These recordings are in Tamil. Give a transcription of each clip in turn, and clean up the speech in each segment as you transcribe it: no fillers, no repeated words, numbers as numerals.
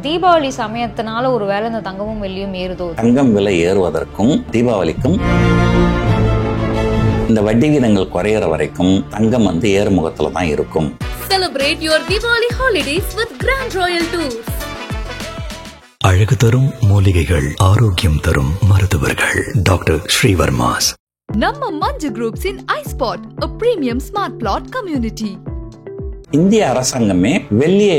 தீபாவளி சமயத்தினால ஒரு வேளை இந்த தங்கமும் வெள்ளியும் ஏறுதோ? தங்கம் விலை ஏறுவதற்கும் தீபாவளிக்கும் இந்த வட்டி வீதங்கள் குறையிற வரைக்கும் தங்கம் ஏறுமுகத்துல தான் இருக்கும். Celebrate your Diwali holidays with Grand Royal Tours. அழகு தரும் மூலிகைகள், ஆரோக்கியம் தரும் மருத்துவர்கள். டாக்டர் ஸ்ரீவர்மாஸ். நம்ம Manju groups in iSpot, a premium smart plot community. இந்திய அரசாங்கமே வெள்ளியை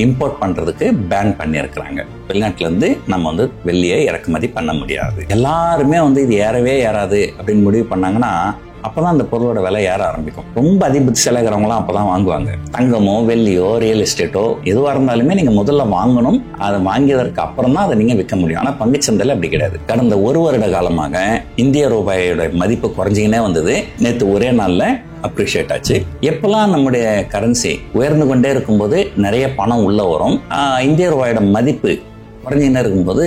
இம்போர்ட் பண்றதுக்கு பேன் பண்ணியிருக்கிறாங்க. வெளிநாட்டுல இருந்து நம்ம வெள்ளியை இறக்குமதி பண்ண முடியாது. எல்லாருமே இது ஏறவே ஏறாது அப்படின்னு முடிவு பண்ணாங்கன்னா அப்பதான் அந்த பொருளோட விலை ஏற ஆரம்பிக்கும். ரொம்ப அதிபுத்திசாலிக்கிறவங்களாம் அப்பதான் வாங்குவாங்க. தங்கமோ வெள்ளியோ ரியல் எஸ்டேட்டோ எதுவா இருந்தாலுமே நீங்க முதல்ல வாங்கணும். அதை வாங்கியதற்கு அப்புறம் தான் அதை நீங்க விற்க முடியும். ஆனா பங்குச்சந்தையில அப்படி கிடையாது. கடந்த ஒரு வருட காலமாக இந்திய ரூபாயோட மதிப்பு குறைஞ்சிக்கினே வந்தது. நேற்று ஒரே நாள்ல அப்ரிஷியேட் ஆச்சு. எப்பெல்லாம் நம்முடைய கரன்சி உயர்ந்து கொண்டே இருக்கும்போது நிறைய பணம் உள்ள வரும். இந்திய ரூபாயோட மதிப்பு குறைஞ்சிக்கினே இருக்கும்போது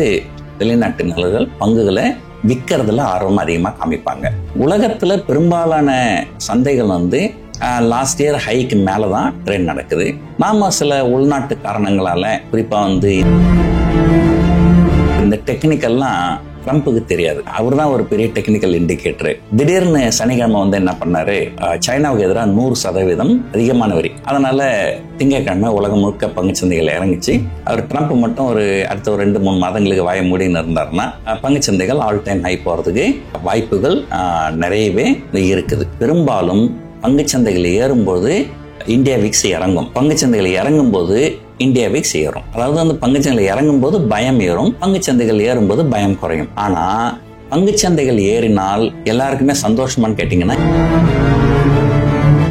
வெளிநாட்டு நிலங்கள் பங்குகளை விற்கிறதுல ஆர்வம் அதிகமா காமிப்பாங்க. உலகத்துல பெரும்பாலான சந்தைகள் லாஸ்ட் இயர் ஹைக்கு மேலதான் ட்ரெண்ட் நடக்குது. நாம சில உள்நாட்டு காரணங்களால குறிப்பா இந்த டெக்னிக்கல்லாம் ட்ரம்புக்கு தெரியாது. அவர் தான் ஒரு பெரிய டெக்னிக்கல் இண்டிகேட்டர். திடீர்னு சனிக்கிழமை என்ன பண்ணாரு, சைனாவுக்கு எதிராக 100% அதிகமான வரி. அதனால திங்கட்கிழமை உலகம் முழுக்க பங்குச்சந்தைகள் இறங்கிச்சு. அவர் ட்ரம்ப் மட்டும் அடுத்த ஒரு 2-3 மாதங்களுக்கு வாய மூடின்னு இருந்தாருன்னா பங்குச்சந்தைகள் ஆல் டைம் ஹை போறதுக்கு வாய்ப்புகள் நிறையவே இருக்குது. பெரும்பாலும் பங்குச்சந்தைகள் ஏறும்போது இந்தியா விக்ஸ் இறங்கும். பங்குச்சந்தைகள் இறங்கும் போது இந்தியா விக்ஸ் ஏறும். அதாவது பங்குச்சந்தைகள் இறங்கும் போது பயம் ஏறும், பங்குச்சந்தைகள் ஏறும்போது பயம் குறையும். ஆனா பங்குச்சந்தைகள் ஏறினால் எல்லாருக்குமே சந்தோஷமான்னு கேட்டீங்கன்னா.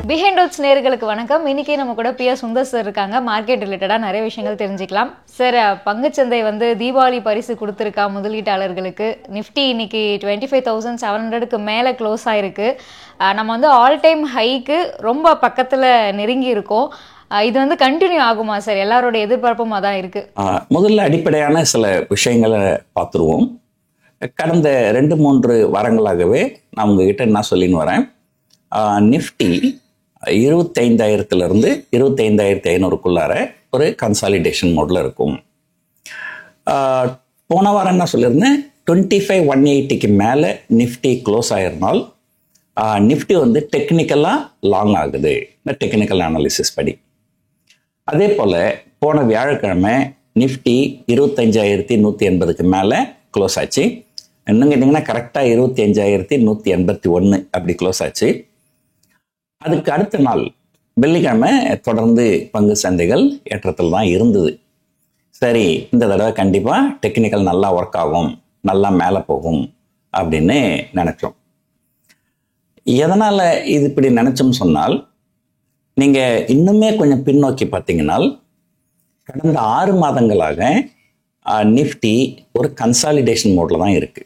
பிஹைண்ட் ரூட்ஸ் நேயர்களுக்கு வணக்கம். இன்னைக்கு நம்ம கூட பி.ஆர். சுந்தர் சார் இருக்காங்க. மார்க்கெட் ரிலேட்டடா நிறைய விஷயங்கள் தெரிஞ்சுக்கலாம். சார், பங்குச்சந்தை தீபாவளி பரிசு கொடுத்துருக்கா முதலீட்டாளர்களுக்கு. நிஃப்டி இன்னைக்கு 25,700க்கு மேல க்ளோஸ் ஆயிருக்கு. நம்ம ஆல் டைம் ஹைக்கு ரொம்ப பக்கத்துல நெருங்கி இருக்கோம். இது கண்டினியூ ஆகுமா சார்? எல்லாரோட எதிர்பார்ப்பும் அதான் இருக்கு. முதல்ல அடிப்படையான சில விஷயங்களை பார்த்துருவோம். கடந்த 2-3 வாரங்களாகவே நான் உங்ககிட்ட என்ன சொல்லின்னு வரேன், நிஃப்டி 25,000 25,500க்குள்ளார ஒரு கன்சாலிடேஷன் மோட்ல இருக்கும். போன வாரம் என்ன சொல்லியிருந்தேன், 25,180க்கு மேல நிஃப்டி க்ளோஸ் ஆயிருந்தால் நிஃப்டி டெக்னிக்கலா லாங் ஆகுது, இந்த டெக்னிக்கல் அனாலிசிஸ் படி. அதே போல போன வியாழக்கிழமை நிஃப்டி 25,180க்கு மேல க்ளோஸ் ஆச்சு. இன்னும் கேட்டீங்கன்னா கரெக்டா 25,181 அப்படி க்ளோஸ் ஆச்சு. அதுக்கு அடுத்த நாள் வெள்ளிக்கிழமை தொடர்ந்து பங்கு சந்தைகள் ஏற்றத்தில் தான் இருந்தது. சரி, இந்த தடவை கண்டிப்பா டெக்னிக்கல் நல்லா ஒர்க் ஆகும், நல்லா மேலே போகும் அப்படின்னு நினைச்சோம். எதனால இது இப்படி நினைச்சோம் சொன்னால், நீங்க இன்னுமே கொஞ்சம் பின்னோக்கி பார்த்தீங்கன்னா கடந்த 6 மாதங்களாக நிஃப்டி ஒரு கன்சாலிடேஷன் மோட்ல தான் இருக்கு.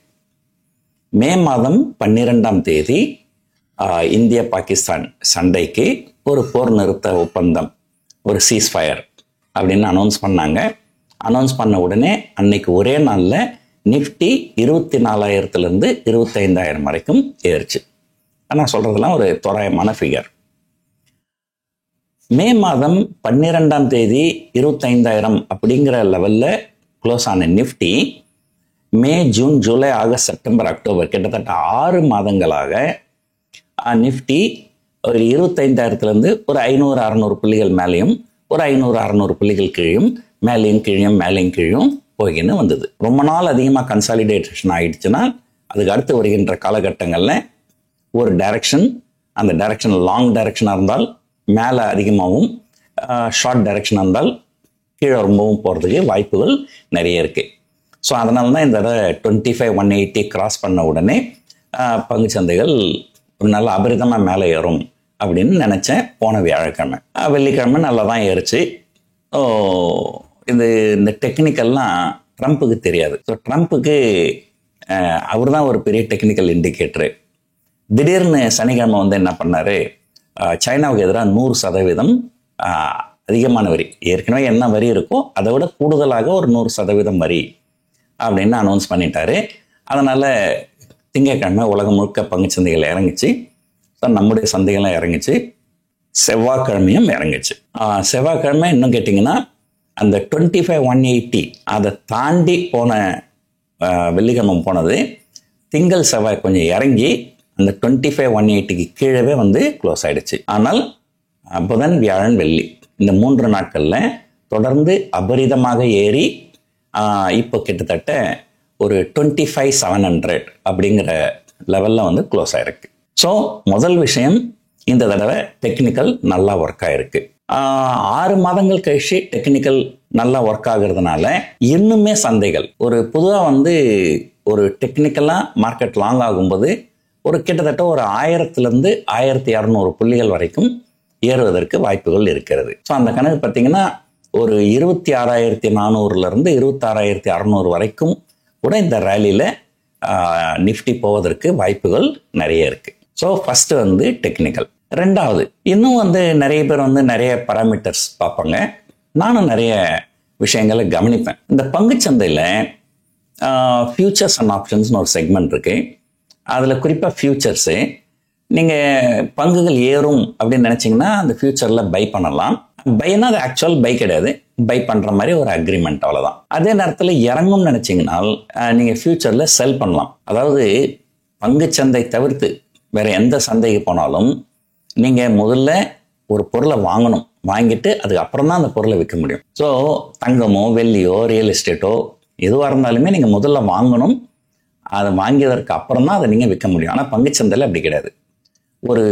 மே மாதம் 12ஆம் தேதி இந்திய பாகிஸ்தான் சண்டைக்கு ஒரு போர் நிறுத்த ஒப்பந்தம், ஒரு சீஸ்ஃபயர் அப்படின்னு அனௌன்ஸ் பண்ணாங்க. அனௌன்ஸ் பண்ண உடனே அன்னைக்கு ஒரே நாள்ல நிஃப்டி 24,000 25,000 வரைக்கும் ஏறிச்சு. நான் சொல்றதெல்லாம் ஒரு தோராயமான ஃபிகர். மே மாதம் 12ஆம் தேதி 25,000 அப்படிங்கிற லெவல்ல க்ளோஸ் ஆன Nifty May, June, July, August, September, October கிட்டத்தட்ட 6 மாதங்களாக நிஃப்டி ஒரு 25,000 ஒரு 500-600 புள்ளிகள் மேலேயும் ஒரு 500-600 புள்ளிகள் கீழும் மேலேயும் கீழும் மேலேயும் கீழும் போகின்னு வந்தது. ரொம்ப நாள் அதிகமாக கன்சாலிடேஷன் ஆயிடுச்சுன்னா அதுக்கு அடுத்து வருகின்ற காலகட்டங்களில் ஒரு டைரக்ஷன், அந்த டைரக்ஷன் லாங் டைரக்ஷனாக இருந்தால் மேலே அதிகமாகவும், ஷார்ட் டைரக்ஷனாக இருந்தால் கீழே ரொம்பவும் போகிறதுக்கு வாய்ப்புகள் நிறைய இருக்கு. ஸோ அதனால தான் இந்த தடவை 25,180 கிராஸ் பண்ண உடனே பங்குச்சந்தைகள் ஒரு நல்ல அபரிதமாக மேலே ஏறும் அப்படின்னு நினச்சேன். போன வியாழக்கிழமை, வெள்ளிக்கிழமை நல்லா தான் ஏறிச்சு. இந்த டெக்னிக்கல்லாம் ட்ரம்ப்புக்கு தெரியாது. ஸோ ட்ரம்ப்புக்கு அவர் தான் ஒரு பெரிய டெக்னிக்கல் இண்டிகேட்டரு. திடீர்னு சனிக்கிழமை என்ன பண்ணாரு, சைனாவுக்கு எதிராக 100% அதிகமான வரி, ஏற்கனவே என்ன வரி இருக்கோ அதை விட கூடுதலாக ஒரு 100% வரி அப்படின்னு அனௌன்ஸ் பண்ணிட்டாரு. அதனால திங்கட்கிழமை உலகம் முழுக்க பங்குச்சந்தைகள் இறங்கிச்சு. நம்முடைய சந்தைகள்லாம் இறங்கிச்சு. செவ்வாய்க்கிழமையும் இறங்குச்சு. செவ்வாய்க்கிழமை இன்னும் கேட்டிங்கன்னா அந்த 25,180 அதை தாண்டி போன வெள்ளிக்கிழமை போனது திங்கள் செவ்வாய் கொஞ்சம் இறங்கி அந்த 25,180க்கு கீழவே வந்து க்ளோஸ் ஆயிடுச்சு. ஆனால் புதன் வியாழன் வெள்ளி இந்த 3 நாட்களில் தொடர்ந்து அபரிதமாக ஏறி இப்போ கிட்டத்தட்ட ஒரு 25,700 அப்படிங்கிற லெவலில் வந்து க்ளோஸ் ஆயிருக்கு. ஸோ முதல் விஷயம், இந்த தடவை டெக்னிக்கல் நல்லா ஒர்க் ஆயிருக்கு. 6 மாதங்கள் கழிச்சு டெக்னிக்கல் நல்லா ஒர்க் ஆகுறதுனால இன்னுமே சந்தைகள் ஒரு பொதுவாக வந்து ஒரு டெக்னிக்கலாக மார்க்கெட் லாங் ஆகும்போது ஒரு கிட்டத்தட்ட ஒரு 1000 to 1200 புள்ளிகள் வரைக்கும் ஏறுவதற்கு வாய்ப்புகள் இருக்கிறது. ஸோ அந்த கணக்கு பார்த்தீங்கன்னா ஒரு 26,400 26,600 வரைக்கும் கூட இந்த ரேலியில் நிஃப்டி போவதற்கு வாய்ப்புகள் நிறைய இருக்கு. ஸோ ஃபர்ஸ்ட் வந்து டெக்னிக்கல். ரெண்டாவது, இன்னும் வந்து நிறைய பேர் வந்து நிறைய பாராமீட்டர்ஸ் பார்ப்பாங்க. நானும் நிறைய விஷயங்களை கவனிப்பேன். இந்த பங்குச்சந்தையில் ஃபியூச்சர்ஸ் அண்ட் ஆப்ஷன்ஸ்னு ஒரு செக்மெண்ட் இருக்கு. அதில் குறிப்பாக ஃபியூச்சர்ஸு நீங்கள் பங்குகள் ஏறும் அப்படின்னு நினச்சிங்கன்னா அந்த ஃபியூச்சரில் பை பண்ணலாம். பைனா அது ஆக்சுவல் பை கிடையாது, பை பண்ணுற மாதிரி ஒரு அக்ரிமெண்ட், அவ்வளோதான். அதே நேரத்தில் இறங்கும்னு நினச்சிங்கன்னா நீங்கள் ஃபியூச்சரில் செல் பண்ணலாம். அதாவது பங்குச்சந்தை தவிர்த்து வேறு எந்த சந்தைக்கு போனாலும் நீங்கள் முதல்ல ஒரு பொருளை வாங்கணும், வாங்கிட்டு அதுக்கப்புறம் தான் அந்த பொருளை விற்க முடியும். ஸோ தங்கமோ வெள்ளியோ ரியல் எஸ்டேட்டோ எதுவாக இருந்தாலுமே நீங்கள் முதல்ல வாங்கணும், அதை வாங்கியதற்கு அப்புறம் தான் அதை நீங்கள் விற்க முடியும். ஆனால் பங்குச்சந்தையில் அப்படி கிடையாது. ஒரு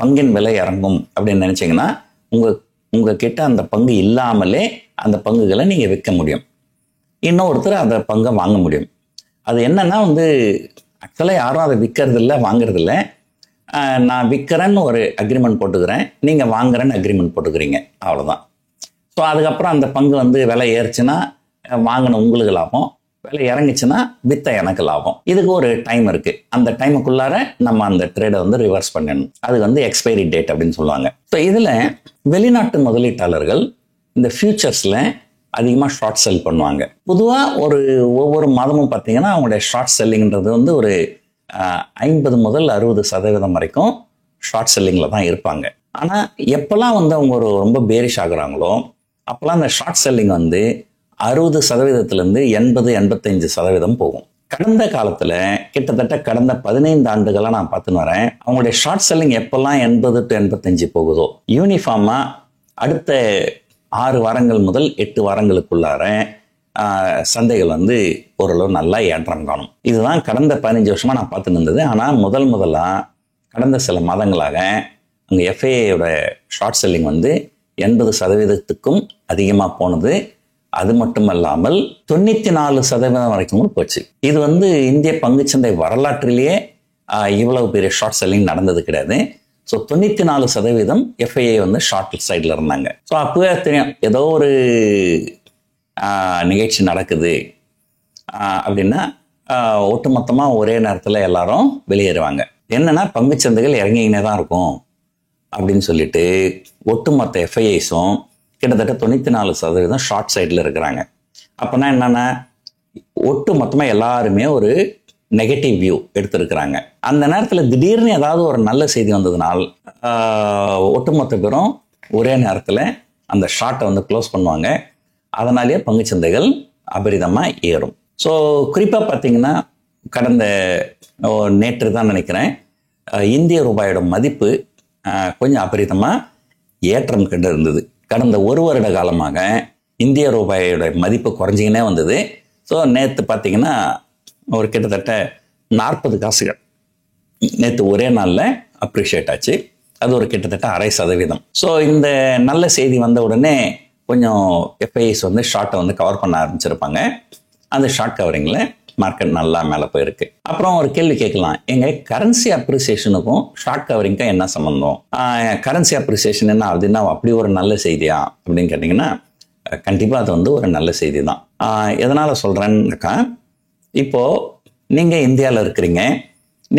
பங்கின் விலை இறங்கும் அப்படின்னு நினச்சிங்கன்னா உங்ககிட்ட அந்த பங்கு இல்லாமலே அந்த பங்குகளை நீங்கள் விற்க முடியும், இன்னொருத்தர் அந்த பங்கை வாங்க முடியும். அது என்னன்னா வந்து ஆக்சுவலாக யாரும் அதை விற்கிறது இல்லை, வாங்குறது இல்லை. நான் விற்கிறேன்னு ஒரு அக்ரிமெண்ட் போட்டுக்கிறேன், நீங்கள் வாங்குறேன்னு அக்ரிமெண்ட் போட்டுக்கிறீங்க, அவ்வளோதான். ஸோ அதுக்கப்புறம் அந்த பங்கு வந்து விலை ஏறுச்சுன்னா வாங்கின உங்களுக்கு லாபம், விலை இறங்குச்சுன்னா வித்த எனக்கு லாபம். இதுக்கு ஒரு டைம் இருக்குது. அந்த டைமுக்குள்ளார நம்ம அந்த ட்ரேடை வந்து ரிவர்ஸ் பண்ணணும். அது வந்து எக்ஸ்பைரி டேட் அப்படின்னு சொல்லுவாங்க. ஸோ இதில் வெளிநாட்டு முதலீட்டாளர்கள் இந்த ஃபியூச்சர்ஸில் அதிகமாக ஷார்ட் செல் பண்ணுவாங்க. பொதுவாக ஒவ்வொரு மாதமும் பார்த்தீங்கன்னா அவங்களுடைய ஷார்ட் செல்லிங்கிறது வந்து ஒரு 50 முதல் 60% வரைக்கும் ஷார்ட் செல்லிங்கில் தான் இருப்பாங்க. ஆனால் எப்போல்லாம் வந்து அவங்க ரொம்ப பேரிஷ் ஆகுறாங்களோ அப்போல்லாம் அந்த ஷார்ட் செல்லிங் வந்து 60%-லேருந்து 80-85% போகும். கடந்த காலத்தில் கிட்டத்தட்ட கடந்த 15 ஆண்டுகளாக நான் பார்த்துன்னு வரேன். அவங்களுடைய ஷார்ட் செல்லிங் எப்போல்லாம் 80 to 85 போகுதோ யூனிஃபார்மாக அடுத்த 6 வாரங்கள் முதல் 8 வாரங்களுக்குள்ளார சந்தைகள் வந்து ஓரளவு நல்லா ஏற்றம் காணும். இதுதான் கடந்த 15 வருஷமாக நான் பார்த்துன்னு இருந்தது. ஆனால் முதலாக கடந்த சில மாதங்களாக அங்கே எஃப்ஐஏயோட ஷார்ட் செல்லிங் வந்து 80%க்கும் அதிகமாக போனது. அது மட்டும் இல்லாமல் 94% வரைக்கும் போச்சு. இது வந்து இந்திய பங்குச்சந்தை வரலாற்றிலேயே இவ்வளவு பெரிய ஷார்ட் செல்லிங் நடந்தது கிடையாது. ஸோ 94% எஃப்ஐஏ வந்து ஷார்ட் சைடில் இருந்தாங்க. ஸோ அப்போவே தெரியும் ஏதோ ஒரு நிகழ்ச்சி நடக்குது அப்படின்னா ஒட்டுமொத்தமாக ஒரே நேரத்தில் எல்லாரும் வெளியேறுவாங்க. என்னன்னா பங்குச்சந்தைகள் இறங்கினே தான் இருக்கும் அப்படின்னு சொல்லிட்டு ஒட்டுமொத்த எஃப்ஐஐஸும் கிட்டத்தட்ட 94% ஷார்ட் சைடில் இருக்கிறாங்க. அப்போனா என்னன்னா ஒட்டு மொத்தமாக எல்லாருமே ஒரு நெகட்டிவ் வியூ எடுத்திருக்கிறாங்க. அந்த நேரத்தில் திடீர்னு ஏதாவது ஒரு நல்ல செய்தி வந்ததுனால் ஒட்டுமொத்த பேரும் ஒரே நேரத்தில் அந்த ஷார்ட்டை வந்து க்ளோஸ் பண்ணுவாங்க. அதனாலேயே பங்குச்சந்தைகள் அபரிதமாக ஏறும். ஸோ குறிப்பாக பார்த்தீங்கன்னா கடந்த நேற்று தான் நினைக்கிறேன் இந்திய ரூபாயோட மதிப்பு கொஞ்சம் அபரிதமாக ஏற்றம் கண்டு இருந்தது. கடந்த 1 வருட காலமாக இந்திய ரூபாயோட மதிப்பு குறைஞ்சிக்கினே வந்தது. ஸோ நேற்று பார்த்தீங்கன்னா ஒரு கிட்டத்தட்ட 40 காசுகள் நேற்று ஒரே நாளில் அப்ரிஷியேட் ஆச்சு. அது ஒரு கிட்டத்தட்ட 0.5%. ஸோ இந்த நல்ல செய்தி வந்த உடனே கொஞ்சம் எஃப்ஐஎஸ் வந்து ஷார்ட்டை வந்து கவர் பண்ண ஆரம்பிச்சிருப்பாங்க. அந்த ஷார்ட் கவரிங்கில் மார்க்கெட் நல்லா மேலே போயிருக்கு. அப்புறம் ஒரு கேள்வி கேட்கலாம், எங்க கரன்சி அப்ரிசியேஷனுக்கும் ஷார்ட் கவரிங்க்கும் என்ன சம்மந்தம்? கரன்சி அப்ரிசியேஷன் என்ன அப்படின்னா அப்படி ஒரு நல்ல செய்தியா அப்படின்னு கேட்டிங்கன்னா கண்டிப்பாக அது வந்து ஒரு நல்ல செய்தி தான். எதனால் சொல்கிறேன்னாக்கா, இப்போது நீங்கள் இந்தியாவில் இருக்கிறீங்க,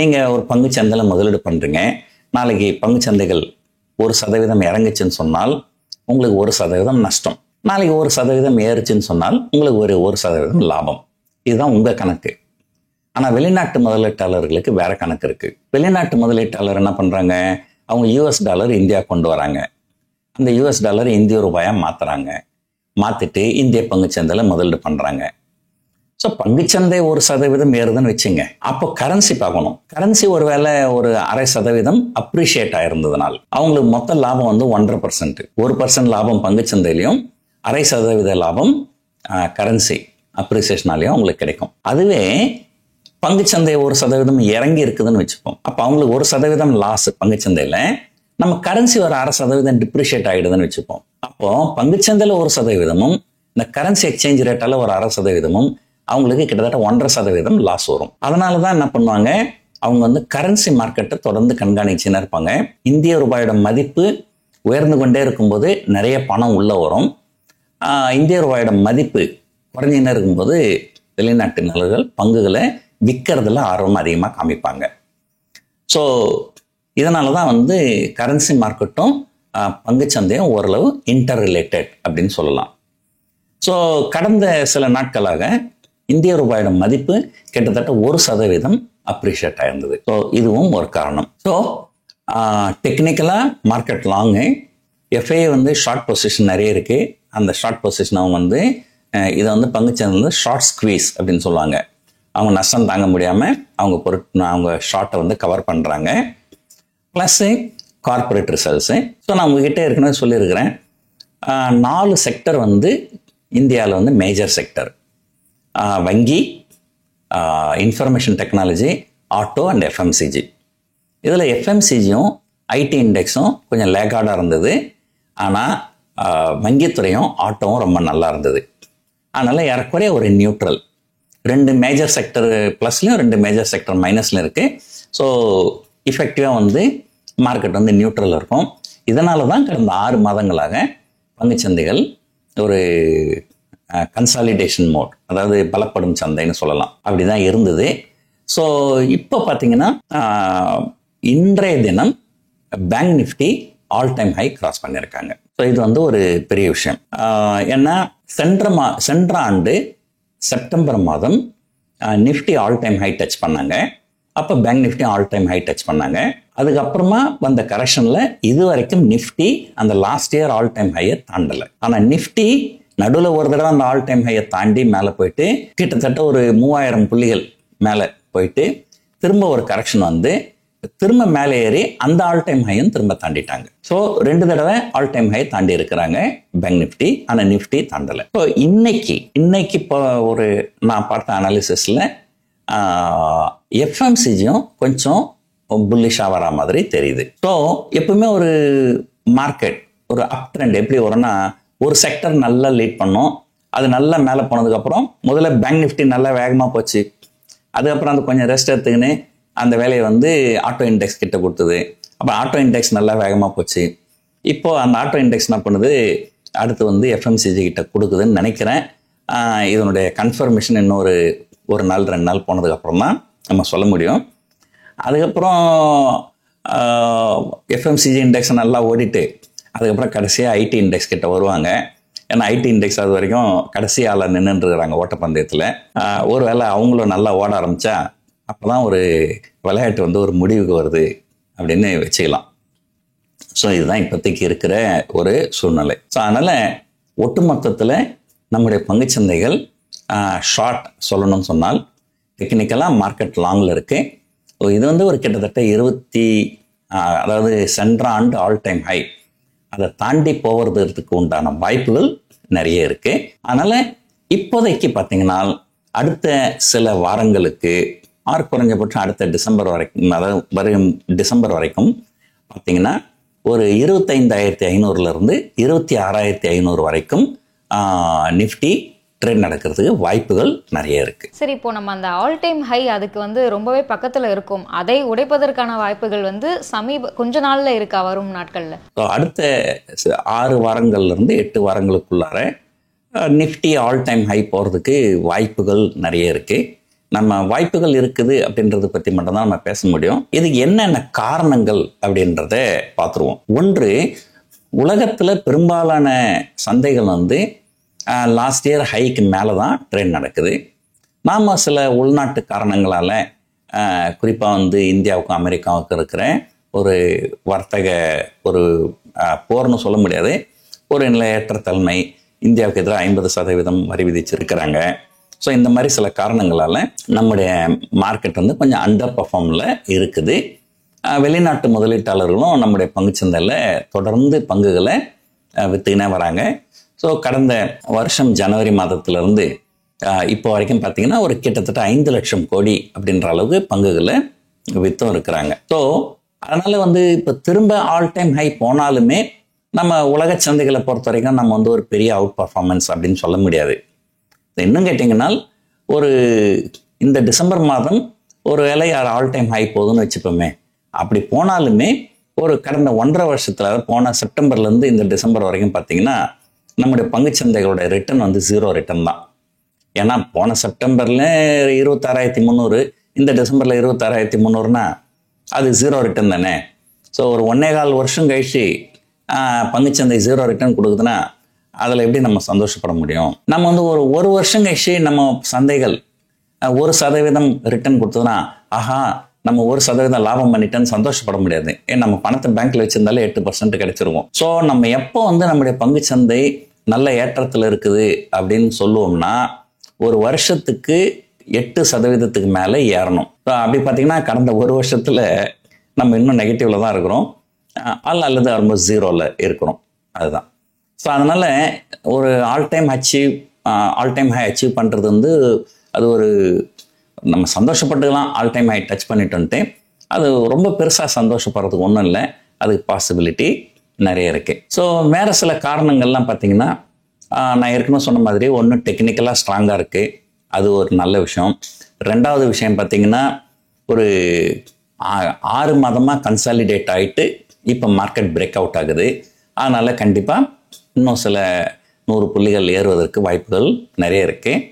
நீங்கள் ஒரு பங்குச்சந்தையில் முதலீடு பண்ணுறீங்க. நாளைக்கு பங்குச்சந்தைகள் 1% இறங்குச்சுன்னு சொன்னால் உங்களுக்கு 1% நஷ்டம். நாளைக்கு 1% ஏறுச்சுன்னு சொன்னால் உங்களுக்கு ஒரு 1% லாபம். இதுதான் உங்கள் கணக்கு. ஆனால் வெளிநாட்டு முதலீட்டாளர்களுக்கு வேற கணக்கு இருக்குது. வெளிநாட்டு முதலீட்டாளர் என்ன பண்ணுறாங்க, அவங்க US டாலர் இந்தியா கொண்டு வராங்க, அந்த US டாலர் இந்திய ரூபாயாக மாற்றுறாங்க, மாற்றிட்டு இந்திய பங்குச்சந்தையில் முதலீடு பண்ணுறாங்க. ஸோ பங்குச்சந்தை 1% ஏறுதுன்னு வச்சுங்க, அப்போ கரன்சி பார்க்கணும். கரன்சி ஒருவேளை ஒரு 0.5% அப்ரிஷியேட் ஆயிருந்ததுனால் அவங்களுக்கு மொத்த லாபம் வந்து 1.5%. 1% லாபம் பங்குச்சந்தையிலையும் 0.5% லாபம் கரன்சி அப்ரிசியேஷனாலையும் அவங்களுக்கு கிடைக்கும். அதுவே பங்குச்சந்தை 1% இறங்கி இருக்குதுன்னு வச்சுப்போம், அப்போ அவங்களுக்கு 1% லாஸ் பங்குச்சந்தையில், நம்ம கரன்சி ஒரு 0.5% டிப்ரிஷியேட் ஆகிடுதுன்னு வச்சுப்போம். அப்போ பங்குச்சந்தையில் 1%, இந்த கரன்சி எக்ஸ்சேஞ்ச் ரேட்டால ஒரு 0.5%, அவங்களுக்கு கிட்டத்தட்ட 1.5% லாஸ் வரும். அதனால தான் என்ன பண்ணுவாங்க, அவங்க வந்து கரன்சி மார்க்கெட்டை தொடர்ந்து கண்காணிச்சுன்னு இருப்பாங்க. இந்திய ரூபாயோட மதிப்பு உயர்ந்து கொண்டே இருக்கும்போது நிறைய பணம் உள்ள வரும். இந்திய ரூபாயோட மதிப்பு குறைஞ்சின்னு இருக்கும்போது வெளிநாட்டினர்கள் பங்குகளை விற்கிறதுல ஆர்வம் அதிகமாக காமிப்பாங்க. ஸோ இதனால தான் வந்து கரன்சி மார்க்கெட்டும் பங்குச்சந்தையும் ஓரளவு இன்டர் ரிலேட்டட் அப்படின்னு சொல்லலாம். ஸோ கடந்த சில நாட்களாக இந்திய ரூபாயோட மதிப்பு கிட்டத்தட்ட 1% அப்ரிஷியேட் ஆயிருந்தது. ஸோ இதுவும் ஒரு காரணம். ஸோ டெக்னிக்கலாக மார்க்கெட் லாங்கு, எஃப்ஐ வந்து ஷார்ட் பொசிஷன் நிறைய இருக்கு. அந்த ஷார்ட் பொசிஷன் அவங்க வந்து இதை வந்து பங்குச்சந்தை வந்து ஷார்ட் ஸ்குவீஸ் அப்படின்னு சொல்லுவாங்க. அவங்க நஷ்டம் தாங்க முடியாமல் அவங்க ஷார்ட்டை வந்து கவர் பண்ணுறாங்க. Plus corporate results. ஸோ நான் உங்ககிட்ட ஏற்கனவே சொல்லியிருக்கிறேன், 4 செக்டர் வந்து இந்தியாவில் வந்து மேஜர் செக்டர்: வங்கி, information technology, auto and FMCG. இதில் எஃப்எம்சிஜியும் ஐடி இண்டெக்ஸும் கொஞ்சம் லேகார்டாக இருந்தது. ஆனால் வங்கித்துறையும் ஆட்டோவும் ரொம்ப நல்லா இருந்தது. அதனால் ஏறக்குறைய ஒரு நியூட்ரல், 2 மேஜர் செக்டர் ப்ளஸ்லையும் 2 மேஜர் செக்டர் மைனஸில் இருக்குது. ஸோ இஃபெக்டிவாக வந்து மார்க்கெட் வந்து நியூட்ரல் இருக்கும். இதனால தான் கடந்த 6 மாதங்களாக பங்குச்சந்தைகள் ஒரு கன்சாலிடேஷன் மோட், அதாவது பலப்படும் சந்தைன்னு சொல்லலாம், அப்படிதான் இருந்தது. ஸோ இப்போ பார்த்தீங்கன்னா இன்றைய தினம் bank Nifty all time high cross பண்ணியிருக்காங்க. ஸோ இது வந்து ஒரு பெரிய விஷயம். ஏன்னா சென்ற ஆண்டு செப்டம்பர் மாதம் Nifty all time high touch பண்ணாங்க. அப்போ bank Nifty all time high touch பண்ணாங்க. அதுக்கப்புறமா வந்த கரெக்ஷனில் இது வரைக்கும் நிஃப்டி அந்த லாஸ்ட் இயர் ஆல் டைம் ஹையை தாண்டலை. ஆனால் நிஃப்டி நடுவில் ஒரு தடவை அந்த ஆல் டைம் ஹையை தாண்டி மேலே போயிட்டு கிட்டத்தட்ட ஒரு 3000 புள்ளிகள் மேலே போயிட்டு திரும்ப ஒரு கரெக்ஷன் வந்து திரும்ப மேலே ஏறி அந்த ஆல் டைம் ஹையும் திரும்ப தாண்டிட்டாங்க. ஸோ 2 தடவை ஆல் டைம் ஹை தாண்டி இருக்கிறாங்க பேங்க் நிஃப்டி. ஆனால் நிஃப்டி தாண்டலை. ஸோ இன்னைக்கு இப்போ ஒரு நான் பார்த்த அனாலிசிஸில் எஃப்எம்சிஜியும் கொஞ்சம் புல்லிஷாக வர மாதிரி தெரியுது. ஸோ எப்பவுமே ஒரு மார்க்கெட் ஒரு அப் ட்ரெண்ட் எப்படி வரும்னா, ஒரு செக்டர் நல்லா லீட் பண்ணும், அது நல்லா மேலே போனதுக்கப்புறம் முதல்ல பேங்க் நிஃப்டி நல்லா வேகமாக போச்சு. அதுக்கப்புறம் அது கொஞ்சம் ரெஸ்ட் எடுத்துக்கின்னு அந்த வேலையை வந்து ஆட்டோ இண்டெக்ஸ் கிட்ட கொடுத்தது. அப்புறம் ஆட்டோ இண்டெக்ஸ் நல்லா வேகமாக போச்சு. இப்போது அந்த ஆட்டோ இண்டெக்ஸ் என்ன பண்ணுது, அடுத்து வந்து எஃப்எம்சிஜி கிட்ட கொடுக்குதுன்னு நினைக்கிறேன். இதனுடைய கன்ஃபர்மேஷன் இன்னும் ஒரு நாள் 2 நாள் போனதுக்கப்புறம் தான் நம்ம சொல்ல முடியும். அதுக்கப்புறம் எஃப்எம்சிஜி இண்டெக்ஸ் நல்லா ஓடிட்டு அதுக்கப்புறம் கடைசியாக ஐடி இண்டெக்ஸ் கிட்ட வருவாங்க. ஏன்னா ஐடி இண்டெக்ஸ் அது வரைக்கும் கடைசி ஆளாக நின்றுருக்குறாங்க ஓட்டப்பந்தயத்தில். ஒருவேளை அவங்களும் நல்லா ஓட ஆரம்பித்தா அப்போ தான் ஒரு விளையாட்டு வந்து ஒரு முடிவுக்கு வருது அப்படின்னு வச்சுக்கலாம். ஸோ இதுதான் இப்போதைக்கு இருக்கிற ஒரு சூழ்நிலை. ஸோ அதனால் ஒட்டுமொத்தத்தில் நம்முடைய பங்குச்சந்தைகள் ஷார்ட் சொல்லணும்னு சொன்னால் டெக்னிக்கலாக மார்க்கெட் லாங்கில் இருக்குது. ஸோ இது வந்து ஒரு கிட்டத்தட்ட அதாவது சென்ற ஆண்டு ஆல் டைம் ஹை அதை தாண்டி போகிறதுக்கு உண்டான வாய்ப்புகள் நிறைய இருக்குது. அதனால் இப்போதைக்கு பார்த்தீங்கன்னா அடுத்த சில வாரங்களுக்கு குறைஞ்சபட்சம் அடுத்த டிசம்பர் வரைக்கும், அதாவது வரும் டிசம்பர் வரைக்கும் பார்த்தீங்கன்னா ஒரு 25,500 26,500 வரைக்கும் நிஃப்டி ட்ரேட் நடக்கிறதுக்கு வாய்ப்புகள் நிறைய இருக்கு. சரி, இப்போ நம்ம அந்த ஆல் டைம் ஹை அதுக்கு வந்து ரொம்பவே பக்கத்துல இருக்கும், அதை உடைப்பதற்கான வாய்ப்புகள் வந்து கொஞ்ச நாள்ல இருக்கா வரும் நாட்கள்ல? அடுத்த 6 வாரங்கள்ல இருந்து 8 வாரங்களுக்குள்ளார நிஃப்டி ஆல் டைம் ஹை போறதுக்கு வாய்ப்புகள் நிறைய இருக்கு. நம்ம வாய்ப்புகள் இருக்குது அப்படின்றத பத்தி மட்டும்தான் நம்ம பேச முடியும். இதுக்கு என்னென்ன காரணங்கள் அப்படின்றத பார்த்துருவோம். ஒன்று, உலகத்துல பெரும்பாலான சந்தைகள் வந்து லாஸ்ட் இயர் ஹைக்கு மேலே தான் ட்ரெண்ட் நடக்குது. நாம் சில உள்நாட்டு காரணங்களால் குறிப்பாக வந்து இந்தியாவுக்கும் அமெரிக்காவுக்கும் இருக்கிற ஒரு வர்த்தக ஒரு போர்னு சொல்ல முடியாது, ஒரு நிலையற்ற தன்மை, இந்தியாவுக்கு எதிராக 50% வரி விதிச்சிருக்கிறாங்க. ஸோ இந்த மாதிரி சில காரணங்களால் நம்முடைய மார்க்கெட் வந்து கொஞ்சம் அண்டர் பர்ஃபார்மில் இருக்குது. வெளிநாட்டு முதலீட்டாளர்களும் நம்முடைய பங்குச்சந்தையில் தொடர்ந்து பங்குகளை விற்றுக்கினே வராங்க. ஸோ கடந்த வருஷம் ஜனவரி மாதத்திலிருந்து இப்போ வரைக்கும் பார்த்தீங்கன்னா ஒரு கிட்டத்தட்ட 5 லட்சம் கோடி அப்படின்ற அளவுக்கு பங்குகளை விற்றும் இருக்கிறாங்க. ஸோ அதனால் வந்து இப்போ திரும்ப ஆல் டைம் ஹை போனாலுமே நம்ம உலக சந்தைகளை பொறுத்த வரைக்கும் நம்ம வந்து ஒரு பெரிய அவுட் பர்ஃபார்மன்ஸ் அப்படின்னு சொல்ல முடியாது. இன்னும் கேட்டிங்கன்னா ஒரு இந்த டிசம்பர் மாதம் ஒரு வேளை ஆல் டைம் ஹை போகுதுன்னு வச்சுப்போமே, அப்படி போனாலுமே ஒரு கடந்த 1.5 வருஷத்தில் போன செப்டம்பர்லேருந்து இந்த டிசம்பர் வரைக்கும் பார்த்தீங்கன்னா நம்முடைய பங்குச்சந்தைகளோட ரிட்டர்ன் வந்து 0 ரிட்டர்ன் தான். ஏன்னா போன செப்டம்பரில் 26,300, இந்த டிசம்பரில் 26,300னா அது 0 ரிட்டர்ன் தானே. ஸோ ஒரு 1.25 வருஷம் கழிச்சு பங்குச்சந்தை 0 ரிட்டர்ன் கொடுக்குதுன்னா அதில் எப்படி நம்ம சந்தோஷப்பட முடியும்? நம்ம வந்து ஒரு வருஷம் கழிச்சு நம்ம சந்தைகள் 1% ரிட்டர்ன் கொடுத்ததுன்னா ஆஹா நம்ம 1% லாபம் பண்ணிட்டேன்னு சந்தோஷப்பட முடியாது. ஏன் நம்ம பணத்தை பேங்க்ல வச்சிருந்தாலே 8% கிடைச்சிருவோம். ஸோ நம்ம எப்போ வந்து நம்முடைய பங்குச்சந்தை நல்ல ஏற்றத்தில் இருக்குது அப்படின்னு சொல்லுவோம்னா ஒரு வருஷத்துக்கு 8% மேலே ஏறணும். அப்படி பார்த்தீங்கன்னா கடந்த ஒரு வருஷத்தில் நம்ம இன்னும் நெகட்டிவ்ல தான் இருக்கிறோம், அல்லது ஆல்மோஸ்ட் 0ல இருக்கிறோம். அதுதான். ஸோ அதனால் ஒரு ஆல் டைம் ஹை அச்சீவ் பண்ணுறது வந்து அது ஒரு நம்ம சந்தோஷப்பட்டுக்கலாம். ஆல் டைம் ஹை டச் பண்ணிட்டோன்ட்டு அது ரொம்ப பெருசாக சந்தோஷப்படுறதுக்கு ஒன்றும் இல்லை, அதுக்கு பாசிபிலிட்டி நிறைய இருக்குது. ஸோ வேறு சில காரணங்கள்லாம் பார்த்தீங்கன்னா நான் ஏற்கனவே சொன்ன மாதிரி ஒன்று டெக்னிக்கலாக ஸ்ட்ராங்காக இருக்குது, அது ஒரு நல்ல விஷயம். ரெண்டாவது விஷயம் பார்த்தீங்கன்னா ஒரு 6 மாதமாக கன்சாலிடேட் ஆகிட்டு இப்போ மார்க்கெட் பிரேக் அவுட் ஆகுது. அதனால் கண்டிப்பாக இன்னும் சில 100 புள்ளிகள் ஏறுவதற்கு வாய்ப்புகள் நிறைய இருக்குது.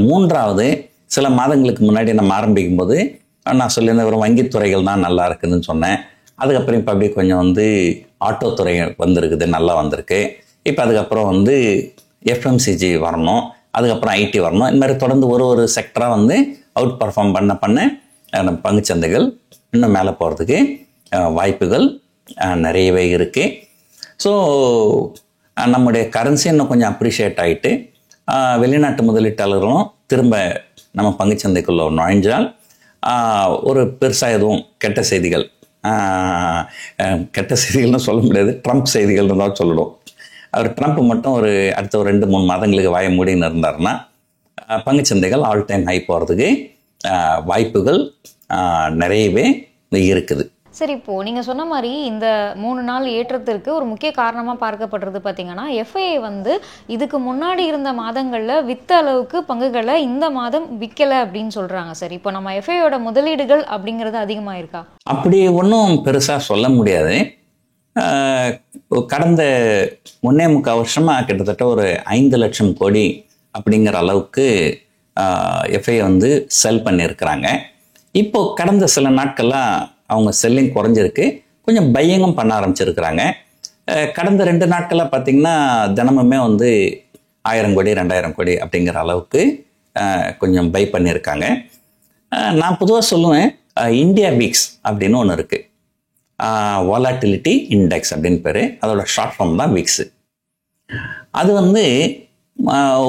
மூன்றாவது, சில மாதங்களுக்கு முன்னாடி நம்ம ஆரம்பிக்கும் போது நான் சொல்லியிருந்தேன் ஒரு வங்கித்துறைகள் தான் நல்லா இருக்குதுன்னு சொன்னேன். அதுக்கப்புறம் இப்போ அப்படியே கொஞ்சம் வந்து ஆட்டோ துறை வந்திருக்குது, நல்லா வந்திருக்கு. இப்போ அதுக்கப்புறம் வந்து எஃப்எம்சிஜி வரணும், அதுக்கப்புறம் ஐடி வரணும். இந்த மாதிரி தொடர்ந்து ஒரு செக்டராக வந்து அவுட் பர்ஃபார்ம் பண்ண நம்ம பங்குச்சந்தைகள் இன்னும் மேலே போகிறதுக்கு வாய்ப்புகள் நிறையவே இருக்குது. ஸோ நம்முடைய கரன்சி இன்னும் கொஞ்சம் அப்ரிஷியேட் ஆகிட்டு வெளிநாட்டு முதலீட்டாளர்களும் திரும்ப நம்ம பங்குச்சந்தைக்குள்ள நுழைஞ்சால் ஒரு பெருசாக எதுவும் கெட்ட செய்திகள்னு சொல்ல முடியாது, ட்ரம்ப் செய்திகள்னு தான் சொல்லணும். அவர் ட்ரம்ப் மட்டும் ஒரு அடுத்த ஒரு 2-3 மாதங்களுக்கு வாய மூடின்னு இருந்தாருன்னா பங்குச்சந்தைகள் ஆல் டைம் ஹை போகிறதுக்கு வாய்ப்புகள் நிறையவே இருக்குது. சரி, இப்போது நீங்கள் சொன்ன மாதிரி இந்த 3 நாள் ஏற்றத்திற்கு ஒரு முக்கிய காரணமாக பார்க்கப்படுறது பார்த்தீங்கன்னா எஃப்ஐஐ வந்து இதுக்கு முன்னாடி இருந்த மாதங்களில் வித்த அளவுக்கு பங்குகளை இந்த மாதம் விற்கலை அப்படின்னு சொல்கிறாங்க. சரி, இப்போ நம்ம எஃப்ஐஐயோட முதலீடுகள் அப்படிங்கிறது அதிகமாக இருக்கா? அப்படி ஒன்றும் பெருசாக சொல்ல முடியாது. கடந்த 1.25 வருஷமாக கிட்டத்தட்ட ஒரு 5 லட்சம் கோடி அப்படிங்கிற அளவுக்கு எஃப்ஐஐ வந்து செல் பண்ணியிருக்கிறாங்க. இப்போ கடந்த சில நாட்கள்லாம் அவங்க செல்லிங் குறைஞ்சிருக்கு, கொஞ்சம் பையிங்கும் பண்ண ஆரம்பிச்சிருக்கிறாங்க. கடந்த 2 நாட்களாக பார்த்திங்கன்னா தினமுமே வந்து 1000 கோடி 2000 கோடி அப்படிங்கிற அளவுக்கு கொஞ்சம் பை பண்ணியிருக்காங்க. நான் பொதுவாக சொல்லுவேன், இந்தியா வீக்ஸ் அப்படின்னு ஒன்று இருக்குது, வாலட்டிலிட்டி இண்டெக்ஸ் அப்படின்னு பேர், அதோட ஷார்ட் ஃபார்ம் தான் வீக்ஸு. அது வந்து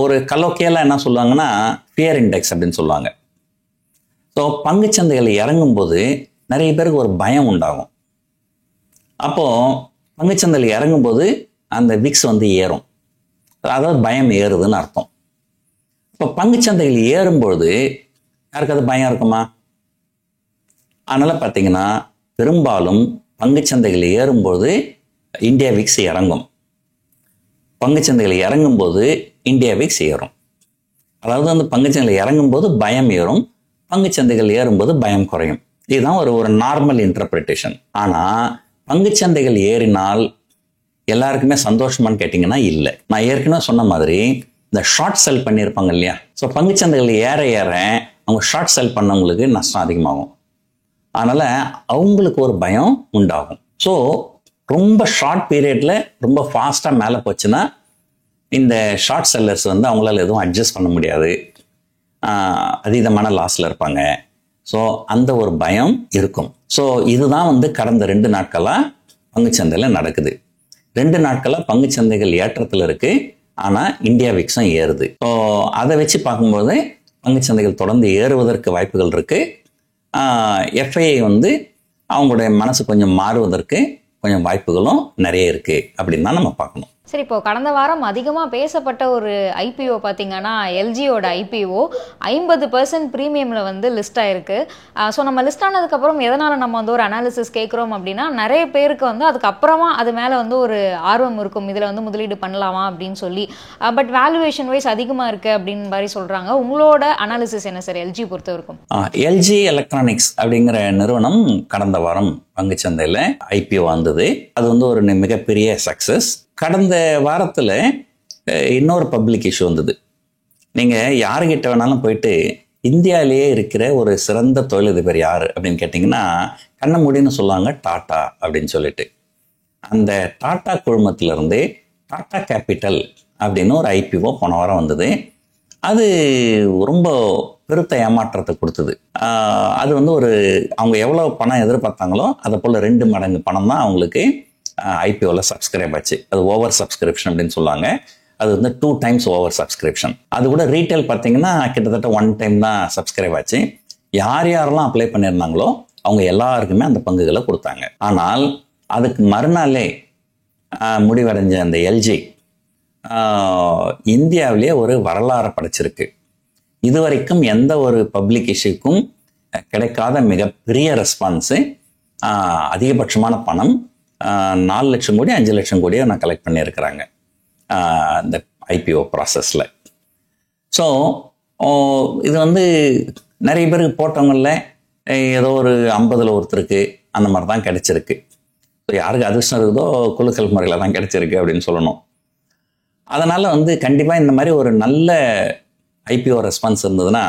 ஒரு கலோக்கியலாக என்ன சொல்லுவாங்கன்னா ஃபியர் இண்டெக்ஸ் அப்படின்னு சொல்லுவாங்க. ஸோ பங்குச்சந்தைகள் இறங்கும்போது நிறைய பேருக்கு ஒரு பயம் உண்டாகும். அப்போது பங்குச்சந்தையில் இறங்கும்போது அந்த விக்ஸ் வந்து ஏறும், அதாவது பயம் ஏறுதுன்னு அர்த்தம். இப்போ பங்குச்சந்தைகள் ஏறும்பொழுது யாருக்காவது பயம் இருக்குமா? அதனால் பார்த்தீங்கன்னா பெரும்பாலும் பங்குச்சந்தைகள் ஏறும்போது இந்தியா விக்ஸ் இறங்கும், பங்குச்சந்தைகள் இறங்கும்போது இந்தியா விக்ஸ் ஏறும். அதாவது வந்து பங்குச்சந்தைகள் இறங்கும்போது பயம் ஏறும், பங்குச்சந்தைகள் ஏறும்போது பயம் குறையும். இதுதான் ஒரு நார்மல் இன்டர்பிரிட்டேஷன். ஆனால் பங்குச்சந்தைகள் ஏறினால் எல்லாருக்குமே சந்தோஷமானு கேட்டிங்கன்னா இல்லை. நான் ஏற்கனவே சொன்ன மாதிரி இந்த ஷார்ட் செல் பண்ணியிருப்பாங்க இல்லையா, ஸோ பங்குச்சந்தைகள் ஏற அவங்க ஷார்ட் செல் பண்ணவங்களுக்கு நஷ்டம் அதிகமாகும். அதனால் அவங்களுக்கு ஒரு பயம் உண்டாகும். ஸோ ரொம்ப ஷார்ட் பீரியடில் ரொம்ப ஃபாஸ்ட்டாக மேலே போச்சுன்னா இந்த ஷார்ட் செல்லர்ஸ் வந்து அவங்களால எதுவும் அட்ஜஸ்ட் பண்ண முடியாது, அதீதமான லாஸில் இருப்பாங்க. ஸோ அந்த ஒரு பயம் இருக்கும். ஸோ இதுதான் வந்து கடந்த 2 நாட்களாக பங்குச்சந்தையில் நடக்குது. 2 நாட்களாக பங்குச்சந்தைகள் ஏற்றத்தில் இருக்குது, ஆனால் இந்தியா விக்ஸும் ஏறுது. ஸோ அதை வச்சு பார்க்கும்போது பங்குச்சந்தைகள் தொடர்ந்து ஏறுவதற்கு வாய்ப்புகள் இருக்குது. எஃப்ஐஐ வந்து அவங்களுடைய மனசு கொஞ்சம் மாறுவதற்கு கொஞ்சம் வாய்ப்புகளும் நிறைய இருக்குது அப்படின்னு தான் நம்ம பார்க்கணும். சரி, இப்போ கடந்த வாரம் அதிகமாக பேசப்பட்ட ஒரு ஐபிஓ பார்த்தீங்கன்னா எல்ஜியோட ஐபிஓ 50% ப்ரீமியமில் வந்து லிஸ்ட் ஆயிருக்கு. ஸோ நம்ம லிஸ்ட் ஆனதுக்கப்புறம் எதனால் நம்ம வந்து ஒரு அனாலிசிஸ் கேட்குறோம் அப்படின்னா, நிறைய பேருக்கு வந்து அதுக்கப்புறமா அது மேலே வந்து ஒரு ஆர்வம் இருக்கும், இதில் வந்து முதலீடு பண்ணலாமா அப்படின்னு சொல்லி. பட் வேல்யூவேஷன் வைஸ் அதிகமாக இருக்குது அப்படின்னு மாதிரி சொல்கிறாங்க. உங்களோட அனாலிசிஸ் என்ன சார் எல்ஜி பொறுத்த வரைக்கும்? எல்ஜி எலக்ட்ரானிக்ஸ் அப்படிங்கிற நிறுவனம் கடந்த வாரம் பங்குச்சந்தையில் ஐபிஓ வந்தது. அது வந்து ஒரு மிகப்பெரிய சக்ஸஸ். கடந்த வாரத்தில் இன்னொரு பப்ளிக் இஷ்யூ வந்தது. நீங்கள் யாருக்கிட்ட வேணாலும் போயிட்டு இந்தியாவிலேயே இருக்கிற ஒரு சிறந்த தொழிலதிபர் யார் அப்படின்னு கேட்டிங்கன்னா கண்ண மூடின்னு சொல்லுவாங்க, டாட்டா அப்படின்னு சொல்லிட்டு. அந்த டாட்டா குழுமத்திலிருந்து டாட்டா கேபிட்டல் அப்படின்னு ஒரு ஐபிஓ போன வாரம் வந்தது. அது ரொம்ப பெருத்த ஏமாற்றத்தை கொடுத்தது. அது வந்து அவங்க எவ்வளோ பணம் எதிர்பார்த்தாங்களோ அதை போல் 2 மடங்கு பணம் தான் அவங்களுக்கு ஐபிஓவில் சப்ஸ்கிரைப் ஆச்சு. அது ஓவர் சப்ஸ்கிரிப்ஷன் அப்படின்னு சொல்லுவாங்க. அது வந்து 2 times ஓவர் சப்ஸ்கிரிப்ஷன். அது கூட ரீட்டைல் பார்த்தீங்கன்னா கிட்டத்தட்ட 1 time தான் சப்ஸ்கிரைப் ஆச்சு. யாரெல்லாம் அப்ளை பண்ணியிருந்தாங்களோ அவங்க எல்லாருக்குமே அந்த பங்குகளை கொடுத்தாங்க. ஆனால் அதுக்கு மறுநாளே முடிவடைஞ்ச அந்த எல்ஜி இந்தியாவிலேயே ஒரு வரலாறு படைச்சிருக்கு. இதுவரைக்கும் எந்த ஒரு பப்ளிக் இஷ்யூக்கும் கிடைக்காத மிகப்பெரிய ரெஸ்பான்ஸு. அதிகபட்சமான பணம் 4 லட்சம் கோடி 5 லட்சம் கோடியை நான் கலெக்ட் பண்ணியிருக்கிறாங்க இந்த ஐபிஓ ப்ராசஸில். ஸோ இது வந்து நிறைய பேருக்கு போட்டவங்களில் ஏதோ ஒரு 50 ஒருத்தருக்கு அந்த மாதிரி தான் கிடைச்சிருக்கு. ஸோ யாருக்கு அதிர்ஷ்டம் இருக்குதோ குலுக்கல் முறையில் தான் கிடைச்சிருக்கு அப்படின்னு சொல்லணும். அதனால் வந்து கண்டிப்பாக இந்த மாதிரி ஒரு நல்ல ஐபிஓ ரெஸ்பான்ஸ் இருந்ததுன்னா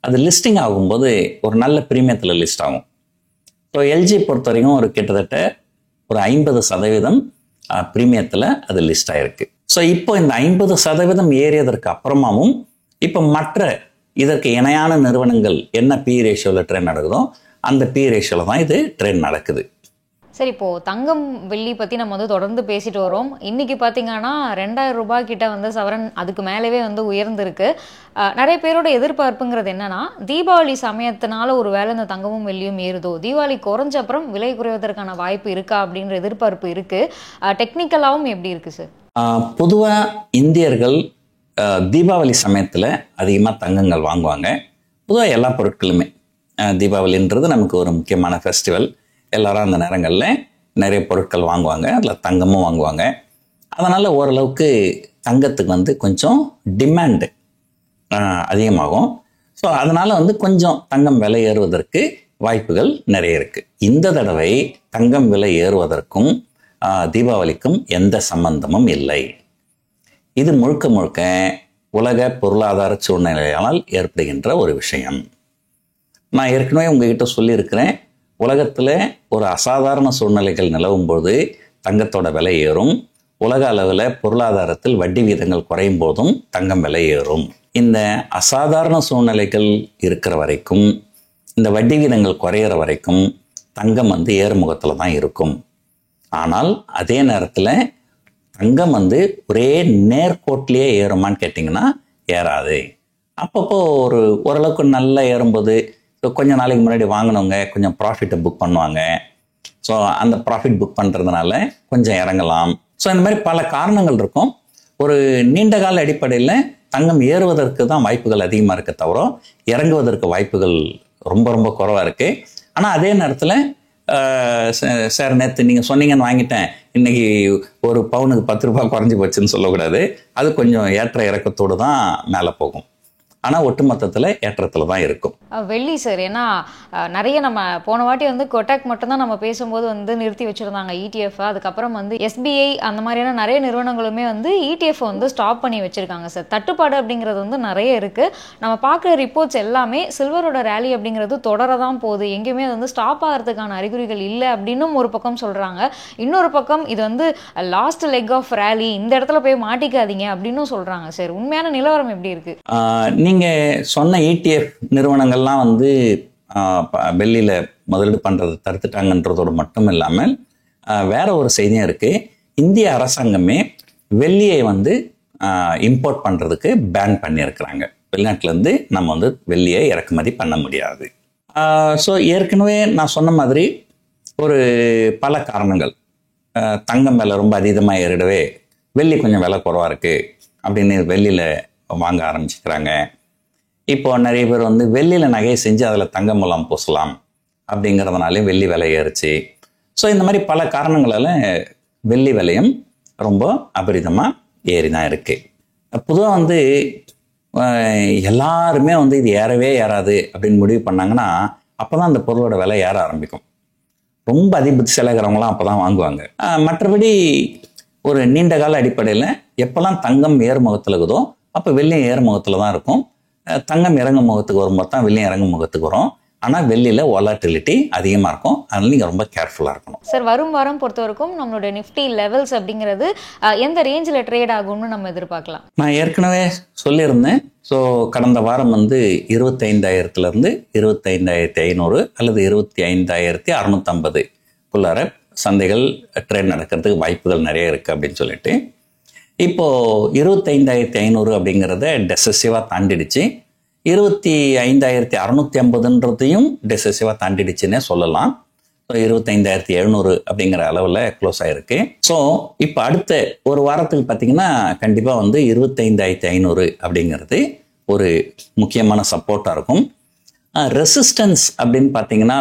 அது லிஸ்டிங் ஆகும்போது ஒரு நல்ல ப்ரீமியத்தில் லிஸ்ட் ஆகும். ஸோ எல்ஜி பொறுத்த வரைக்கும் ஒரு கிட்டத்தட்ட ஒரு 50% ப்ரீமியத்தில் அது லிஸ்ட் ஆகிருக்கு. ஸோ இப்போ இந்த 50% ஏறியதற்கு அப்புறமாவும் இப்போ மற்ற இதற்கு இணையான நிறுவனங்கள் என்ன பி ரேஷியோவில் ட்ரெண்ட் நடக்குதோ அந்த பி ரேஷியோவில் தான் இது ட்ரெண்ட் நடக்குது. சரி, இப்போது தங்கம் வெள்ளி பற்றி நம்ம வந்து தொடர்ந்து பேசிட்டு வரோம். இன்றைக்கி பார்த்தீங்கன்னா 2000 ரூபாய் கிட்ட வந்து சவரன் அதுக்கு மேலவே வந்து உயர்ந்திருக்கு. நிறைய பேரோட எதிர்பார்ப்புங்கிறது என்னன்னா, தீபாவளி சமயத்தினால ஒரு வேளை இந்த தங்கமும் வெள்ளியும் ஏறுதோ, தீபாவளி குறைஞ்ச அப்புறம் விலை குறைவதற்கான வாய்ப்பு இருக்கா அப்படின்ற எதிர்பார்ப்பு இருக்குது. டெக்னிக்கலாகவும் எப்படி இருக்குது சார்? பொதுவாக இந்தியர்கள் தீபாவளி சமயத்தில் அதிகமாக தங்கங்கள் வாங்குவாங்க. பொதுவாக எல்லா பொருட்களுமே தீபாவளின்றது நமக்கு ஒரு முக்கியமான ஃபெஸ்டிவல். எல்லாரும் அந்த நேரங்களில் நிறைய பொருட்கள் வாங்குவாங்க, அதில் தங்கமும் வாங்குவாங்க. அதனால் ஓரளவுக்கு தங்கத்துக்கு வந்து கொஞ்சம் டிமாண்டு அதிகமாகும். ஸோ அதனால் வந்து கொஞ்சம் தங்கம் விலை ஏறுவதற்கு வாய்ப்புகள் நிறைய இருக்குது. இந்த தடவை தங்கம் விலை ஏறுவதற்கும் தீபாவளிக்கும் எந்த சம்பந்தமும் இல்லை. இது முழுக்க முழுக்க உலக பொருளாதார சூழ்நிலையால் ஏற்படுகின்ற ஒரு விஷயம். நான் ஏற்கனவே உங்ககிட்ட சொல்லியிருக்கிறேன், உலகத்தில் ஒரு அசாதாரண சூழ்நிலைகள் நிலவும்போது தங்கத்தோட விலை ஏறும். உலக அளவில் பொருளாதாரத்தில் வட்டி வீதங்கள் குறையும் போதும் தங்கம் விலை ஏறும். இந்த அசாதாரண சூழ்நிலைகள் இருக்கிற வரைக்கும், இந்த வட்டி வீதங்கள் குறையிற வரைக்கும் தங்கம் வந்து ஏறுமுகத்தில் தான் இருக்கும். ஆனால் அதே நேரத்தில் தங்கம் வந்து ஒரே நேர்கோட்டிலேயே ஏறுமான்னு கேட்டிங்கன்னா ஏறாது. அப்பப்போ ஓரளவுக்கு நல்லா ஏறும்போது கொஞ்ச நாளைக்கு முன்னாடி வாங்கினவங்க கொஞ்சம் ப்ராஃபிட்டை புக் பண்ணுவாங்க. ஸோ அந்த ப்ராஃபிட் புக் பண்ணுறதுனால கொஞ்சம் இறங்கலாம். ஸோ இந்த மாதிரி பல காரணங்கள் இருக்கும். ஒரு நீண்ட கால அடிப்படையில் தங்கம் ஏறுவதற்கு தான் வாய்ப்புகள் அதிகமாக இருக்க தவிர இறங்குவதற்கு வாய்ப்புகள் ரொம்ப ரொம்ப குறைவாக இருக்குது. ஆனால் அதே நேரத்தில் சார் நேற்று நீங்கள் சொன்னீங்கன்னு வாங்கிட்டேன், இன்னைக்கு ஒரு பவுனுக்கு 10 ரூபாய் குறைஞ்சி போச்சுன்னு சொல்லக்கூடாது. அது கொஞ்சம் ஏற்ற இறக்கத்தோடு தான் மேலே போகும். ஆனால் ஒட்டுமொத்தத்தில் ஏற்றத்தில் தான் இருக்கும். வெள்ளி சார், ஏன்னா நிறைய நம்ம போன வாட்டி வந்து கொட்டாக் மட்டும்தான் நம்ம பேசும்போது வந்து நிறுத்தி வச்சுருந்தாங்க ETF. அதுக்கப்புறம் வந்து SBI அந்த மாதிரியான நிறைய நிறுவனங்களுமே வந்து ETF வந்து ஸ்டாப் பண்ணி வச்சுருக்காங்க சார். தட்டுப்பாடு அப்படிங்கிறது வந்து நிறைய இருக்குது. நம்ம பார்க்குற ரிப்போர்ட்ஸ் எல்லாமே சில்வரோட ரேலி அப்படிங்கிறது தொடர தான் போகுது, எங்கேயுமே அது வந்து ஸ்டாப் ஆகிறதுக்கான அறிகுறிகள் இல்லை அப்படின்னும் ஒரு பக்கம் சொல்கிறாங்க. இன்னொரு பக்கம் இது வந்து லாஸ்ட் லெக் ஆஃப் ரேலி, இந்த இடத்துல போய் மாட்டிக்காதீங்க அப்படின்னும் சொல்கிறாங்க சார். உண்மையான நிலவரம் எப்படி இருக்குது? நீங்கள் சொன்ன ETF நிறுவனங்கள்லாம் வந்து வெள்ளியில் முதலீடு பண்ணுறது தடுத்துட்டாங்கன்றதோடு மட்டும் இல்லாமல் வேற ஒரு செய்தியும் இருக்குது. இந்திய அரசாங்கமே வெள்ளியை வந்து இம்போர்ட் பண்ணுறதுக்கு பேன் பண்ணியிருக்கிறாங்க. வெளிநாட்டிலேருந்து நம்ம வந்து வெள்ளியை இறக்குமதி பண்ண முடியாது. ஸோ ஏற்கனவே நான் சொன்ன மாதிரி ஒரு பல காரணங்கள், தங்கம் விலை ரொம்ப அதிகமாக ஏறிடவே வெள்ளி கொஞ்சம் விலை குறைவாக இருக்குது அப்படின்னு வெள்ளியில் வாங்க ஆரம்பிச்சுக்கிறாங்க. இப்போது நிறைய பேர் வந்து வெள்ளியில் நகையை செஞ்சு அதில் தங்கம் மூலம் பூசலாம் அப்படிங்கிறதுனாலே வெள்ளி விலை ஏறிச்சு. ஸோ இந்த மாதிரி பல காரணங்களால் வெள்ளி விலையும் ரொம்ப அபரிதமாக ஏறி தான் இருக்குது. பொதுவாக வந்து எல்லாருமே வந்து இது ஏறவே ஏறாது அப்படின்னு முடிவு பண்ணாங்கன்னா அப்போ தான் அந்த பொருளோட விலை ஏற ஆரம்பிக்கும். ரொம்ப அதிபுத்திசாலியாக இருக்கிறவங்களாம் அப்போ தான் வாங்குவாங்க. மற்றபடி ஒரு நீண்ட கால அடிப்படையில் எப்போல்லாம் தங்கம் ஏறுமுகத்தில் இருக்குதோ அப்போ வெள்ளியும் ஏறுமுகத்தில் தான் இருக்கும். தங்கம் இறங்கும் முகத்துக்கு வரும்போது தான் வெள்ளியும் இறங்கும் முகத்துக்கு வரும். ஆனால் வெள்ளியில் வாலட்டிலிட்டி அதிகமாக இருக்கும். அதனால நீங்கள் ரொம்ப கேர்ஃபுல்லாக இருக்கணும். சார், வரும் வாரம் பொறுத்த வரைக்கும் நம்மளோட நிஃப்டி லெவல்ஸ் அப்படிங்கிறது எந்த ரேஞ்சில் ட்ரேட் ஆகும்னு நம்ம எதிர்பார்க்கலாம்? நான் ஏற்கனவே சொல்லியிருந்தேன். ஸோ கடந்த வாரம் வந்து 25,000 25,500 அல்லது 25,650 சந்தைகள் ட்ரேட் நடக்கிறதுக்கு வாய்ப்புகள் நிறைய இருக்குது அப்படின்னு சொல்லிட்டு, இப்போது 25,500 அப்படிங்கிறத டெசசிவாக தாண்டிடுச்சு. 25,650 டெசசிவாக தாண்டிடுச்சுன்னே சொல்லலாம். ஸோ 25,700 அப்படிங்கிற அளவில் க்ளோஸ் ஆகிருக்கு. ஸோ இப்போ அடுத்த ஒரு வாரத்துக்கு பார்த்தீங்கன்னா கண்டிப்பாக வந்து 25,500 அப்படிங்கிறது ஒரு முக்கியமான சப்போர்ட்டாக இருக்கும். ரெசிஸ்டன்ஸ் அப்படின்னு பார்த்தீங்கன்னா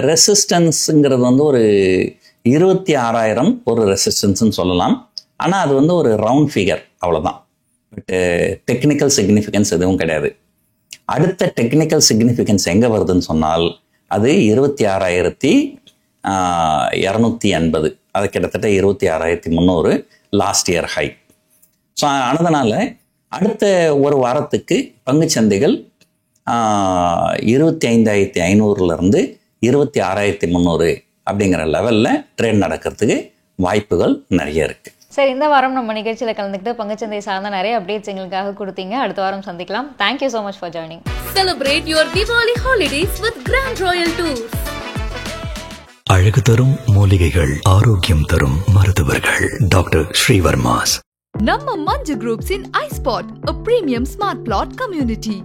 ரெசிஸ்டன்ஸுங்கிறது வந்து ஒரு 26,000 ஒரு ரெசிஸ்டன்ஸ்ன்னு சொல்லலாம். ஆனால் அது வந்து ஒரு ரவுண்ட் ஃபிகர், அவ்வளோதான். பட் டெக்னிக்கல் சிக்னிஃபிகன்ஸ் எதுவும் கிடையாது. அடுத்த டெக்னிக்கல் சிக்னிஃபிகன்ஸ் எங்கே வருதுன்னு சொன்னால் அது 26,280, அது கிட்டத்தட்ட 26,300 லாஸ்ட் இயர் ஹை. ஸோ அதனால் அடுத்த ஒரு வாரத்துக்கு பங்குச்சந்தைகள் 25,500 26,300 அப்படிங்கிற லெவலில் ட்ரேட் நடக்கிறதுக்கு வாய்ப்புகள் நிறைய இருக்குது. சார், இந்த வாரம் நம்ம நிகழ்ச்சியில் கலந்துக்கிட்டு பங்குச்சந்தை சார்ந்த நிறைய அப்டேட்ஸ் எங்களுக்காக கொடுத்தீங்க. அடுத்த வாரம் சந்திக்கலாம். Thank you so much for joining. Celebrate your Diwali holidays with Grand Royal Tours. அழகு தரும் மூலிகைகள், ஆரோக்கியம் தரும் மருத்துவர்கள். டாக்டர் ஸ்ரீவர்மாஸ். நம்ம Manju groups in iSpot, a premium smart plot community.